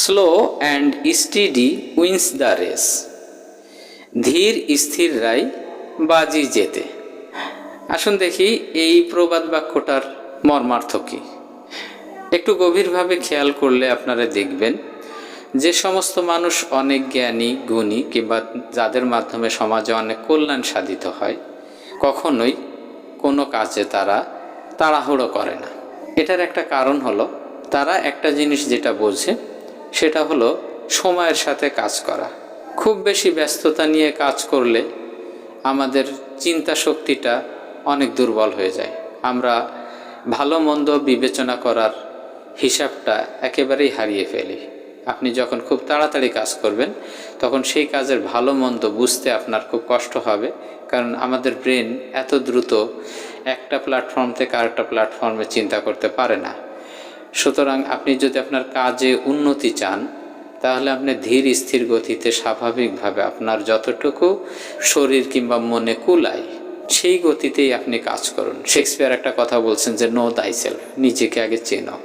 Slow and steady wins the race. ধীর স্থিররাই বাজি জেতে। আসুন দেখি এই প্রবাদ বাক্যটার মর্মার্থ কী। একটু গভীরভাবে খেয়াল করলে আপনারা দেখবেন যে সমস্ত মানুষ অনেক জ্ঞানী গুণী কিংবা যাদের মাধ্যমে সমাজে অনেক কল্যাণ সাধিত হয়, কখনোই কোনো কাজে তারা তাড়াহুড়ো করে না। এটার একটা কারণ হলো তারা একটা জিনিস যেটা বোঝে সেটা হলো সময়ের সাথে কাজ করা। খুব বেশি ব্যস্ততা নিয়ে কাজ করলে আমাদের চিন্তা শক্তিটা অনেক দুর্বল হয়ে যায়। আমরা ভালো মন্দ বিবেচনা করার হিসাবটা একেবারেই হারিয়ে ফেলি। আপনি যখন খুব তাড়াতাড়ি কাজ করবেন তখন সেই কাজের ভালো মন্দ বুঝতে আপনার খুব কষ্ট হবে, কারণ আমাদের ব্রেন এত দ্রুত একটা প্ল্যাটফর্ম থেকে আরেকটা প্ল্যাটফর্মে চিন্তা করতে পারে না। সুতরাং আপনি যদি আপনার কাজে উন্নতি চান তাহলে আপনি ধীর স্থির গতিতে স্বাভাবিকভাবে আপনার যতটুকু শরীর কিংবা মনে কুলায় সেই গতিতেই আপনি কাজ করুন। শেক্সপিয়ার একটা কথা বলছেন যে নো দাই সেলফ, নিজেকে আগে চেনো।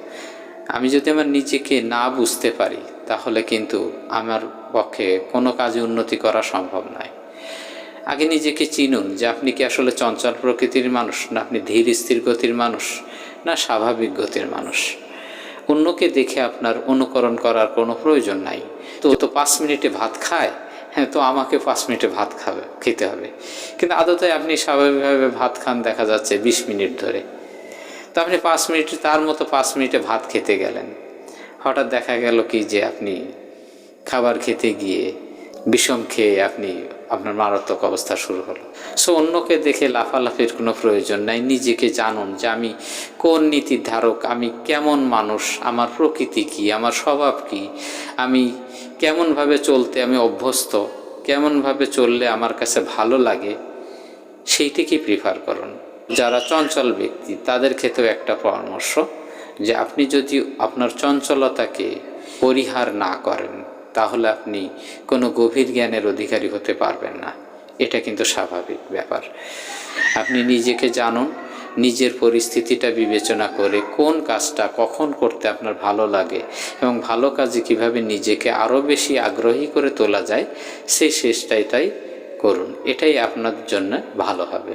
আমি যদি আমার নিজেকে না বুঝতে পারি তাহলে কিন্তু আমার পক্ষে কোনো কাজে উন্নতি করা সম্ভব নয়। আগে নিজেকে চিনুন যে আপনি কি আসলে চঞ্চল প্রকৃতির মানুষ, না আপনি ধীর স্থির গতির মানুষ, না স্বাভাবিক গতির মানুষ। অন্যকে দেখে আপনার অনুকরণ করার কোনো প্রয়োজন নাই। তো 5 মিনিটে ভাত খায়, হ্যাঁ তো আমাকে 5 মিনিটে ভাত খেতে হবে। কিন্তু আদতে আপনি স্বাভাবিকভাবে ভাত খান দেখা যাচ্ছে 20 মিনিট ধরে। তো আপনি 5 মিনিটে তার মতো 5 মিনিটে ভাত খেতে গেলেন, হঠাৎ দেখা গেল কি যে আপনি খাবার খেতে গিয়ে বিষম খেয়ে আপনার মারাত্মক অবস্থা শুরু হলো। সো অন্যকে দেখে লাফালাফির কোনো প্রয়োজন নাই। নিজেকে জানুন যে আমি কোন নীতির ধারক, আমি কেমন মানুষ, আমার প্রকৃতি কী, আমার স্বভাব কী, আমি কেমনভাবে চলতে আমি অভ্যস্ত, কেমনভাবে চললে আমার কাছে ভালো লাগে, সেইটিকেই প্রিফার করুন। যারা চঞ্চল ব্যক্তি তাদের ক্ষেত্রেও একটা পরামর্শ যে আপনি যদি আপনার চঞ্চলতাকে পরিহার না করেন তাহলে আপনি কোনো গভীর জ্ঞানের অধিকারী হতে পারবেন না। এটা কিন্তু স্বাভাবিক ব্যাপার। আপনি নিজেকে জানুন, নিজের পরিস্থিতিটা বিবেচনা করে কোন কাজটা কখন করতে আপনার ভালো লাগে এবং ভালো কাজে কিভাবে নিজেকে আরও বেশি আগ্রহী করে তোলা যায় সেই চেষ্টাটাই করুন। এটাই আপনার জন্য ভালো হবে।